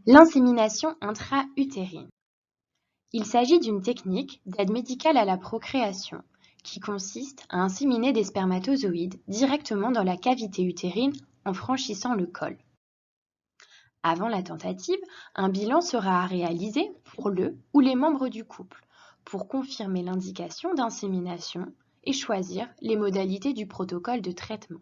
L'insémination intra-utérine. Il s'agit d'une technique d'aide médicale à la procréation qui consiste à inséminer des spermatozoïdes directement dans la cavité utérine en franchissant le col. Avant la tentative, un bilan sera à réaliser pour le ou les membres du couple pour confirmer l'indication d'insémination et choisir les modalités du protocole de traitement.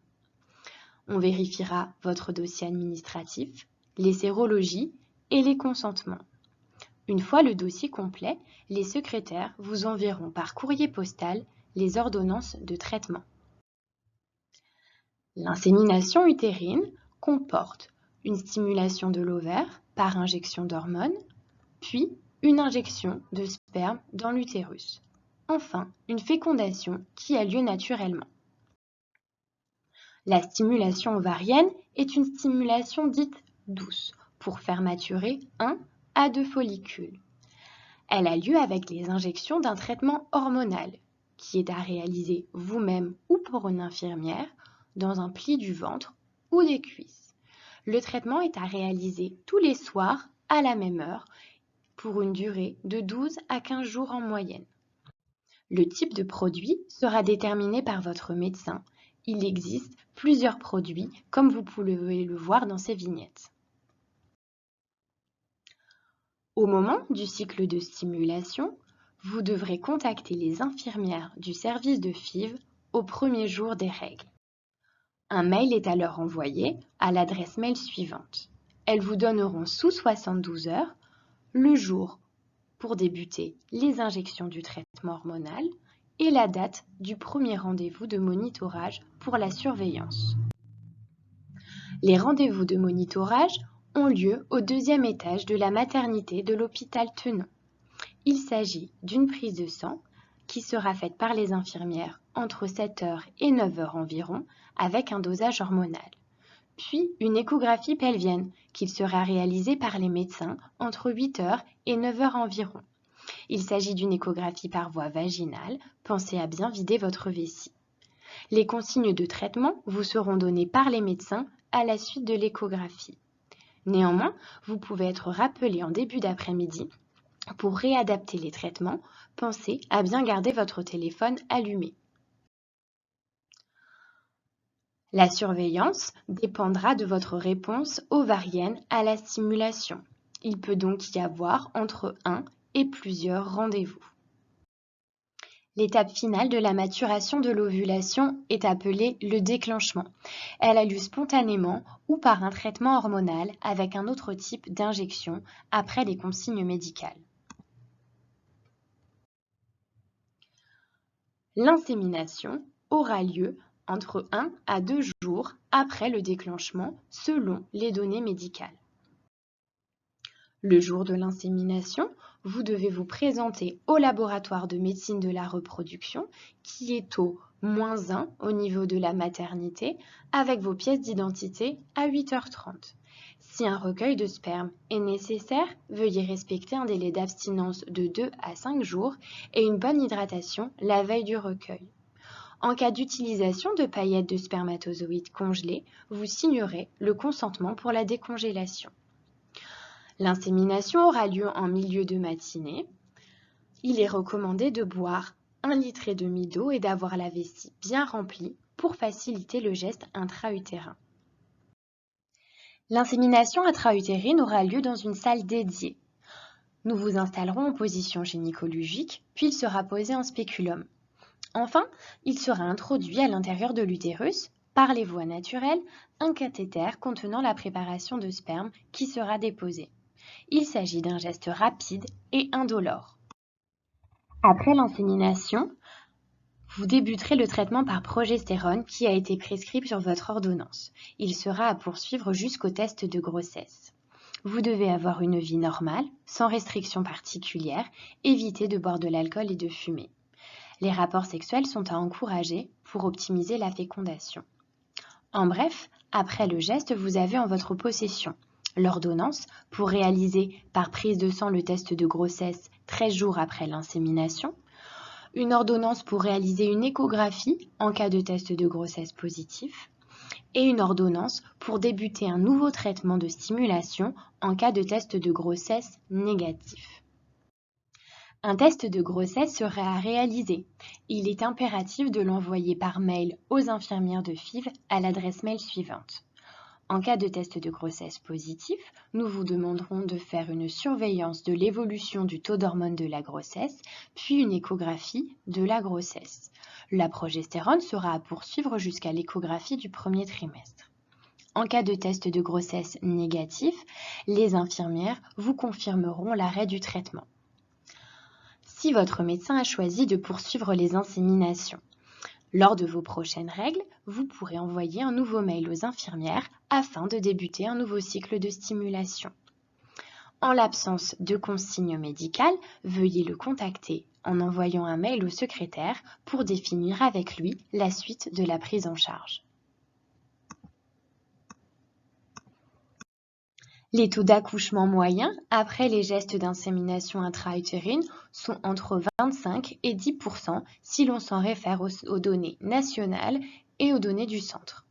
On vérifiera votre dossier administratif, les sérologies et les consentements. Une fois le dossier complet, les secrétaires vous enverront par courrier postal les ordonnances de traitement. L'insémination utérine comporte une stimulation de l'ovaire par injection d'hormones, puis une injection de sperme dans l'utérus. Enfin, une fécondation qui a lieu naturellement. La stimulation ovarienne est une stimulation dite douce pour faire maturer 1 à 2 follicules. Elle a lieu avec les injections d'un traitement hormonal qui est à réaliser vous-même ou pour une infirmière dans un pli du ventre ou des cuisses. Le traitement est à réaliser tous les soirs à la même heure pour une durée de 12 à 15 jours en moyenne. Le type de produit sera déterminé par votre médecin. Il existe plusieurs produits comme vous pouvez le voir dans ces vignettes. Au moment du cycle de stimulation, vous devrez contacter les infirmières du service de FIV au premier jour des règles. Un mail est alors envoyé à l'adresse mail suivante. Elles vous donneront sous 72 heures le jour pour débuter les injections du traitement hormonal et la date du premier rendez-vous de monitorage pour la surveillance. Les rendez-vous de monitorage ont lieu au 2e étage de la maternité de l'hôpital Tenon. Il s'agit d'une prise de sang qui sera faite par les infirmières entre 7h et 9h environ avec un dosage hormonal. Puis une échographie pelvienne qui sera réalisée par les médecins entre 8h et 9h environ. Il s'agit d'une échographie par voie vaginale, pensez à bien vider votre vessie. Les consignes de traitement vous seront données par les médecins à la suite de l'échographie. Néanmoins, vous pouvez être rappelé en début d'après-midi pour réadapter les traitements. Pensez à bien garder votre téléphone allumé. La surveillance dépendra de votre réponse ovarienne à la stimulation. Il peut donc y avoir entre 1 et plusieurs rendez-vous. L'étape finale de la maturation de l'ovulation est appelée le déclenchement. Elle a lieu spontanément ou par un traitement hormonal avec un autre type d'injection après les consignes médicales. L'insémination aura lieu entre 1 à 2 jours après le déclenchement selon les données médicales. Le jour de l'insémination, vous devez vous présenter au laboratoire de médecine de la reproduction qui est au -1 au niveau de la maternité avec vos pièces d'identité à 8h30. Si un recueil de sperme est nécessaire, veuillez respecter un délai d'abstinence de 2 à 5 jours et une bonne hydratation la veille du recueil. En cas d'utilisation de paillettes de spermatozoïdes congelés, vous signerez le consentement pour la décongélation. L'insémination aura lieu en milieu de matinée. Il est recommandé de boire 1,5 litre d'eau et d'avoir la vessie bien remplie pour faciliter le geste intra-utérin. L'insémination intra-utérine aura lieu dans une salle dédiée. Nous vous installerons en position gynécologique, puis il sera posé en spéculum. Enfin, il sera introduit à l'intérieur de l'utérus, par les voies naturelles, un cathéter contenant la préparation de sperme qui sera déposé. Il s'agit d'un geste rapide et indolore. Après l'insémination, vous débuterez le traitement par progestérone qui a été prescrit sur votre ordonnance. Il sera à poursuivre jusqu'au test de grossesse. Vous devez avoir une vie normale, sans restriction particulière, éviter de boire de l'alcool et de fumer. Les rapports sexuels sont à encourager pour optimiser la fécondation. En bref, après le geste, vous avez en votre possession l'ordonnance pour réaliser par prise de sang le test de grossesse 13 jours après l'insémination, une ordonnance pour réaliser une échographie en cas de test de grossesse positif, et une ordonnance pour débuter un nouveau traitement de stimulation en cas de test de grossesse négatif. Un test de grossesse serait à réaliser. Il est impératif de l'envoyer par mail aux infirmières de FIV à l'adresse mail suivante. En cas de test de grossesse positif, nous vous demanderons de faire une surveillance de l'évolution du taux d'hormones de la grossesse, puis une échographie de la grossesse. La progestérone sera à poursuivre jusqu'à l'échographie du premier trimestre. En cas de test de grossesse négatif, les infirmières vous confirmeront l'arrêt du traitement. Si votre médecin a choisi de poursuivre les inséminations, lors de vos prochaines règles, vous pourrez envoyer un nouveau mail aux infirmières afin de débuter un nouveau cycle de stimulation. En l'absence de consigne médicale, veuillez le contacter en envoyant un mail au secrétaire pour définir avec lui la suite de la prise en charge. Les taux d'accouchement moyens après les gestes d'insémination intra-utérine sont entre 25 et 10 % si l'on s'en réfère aux données nationales et aux données du centre.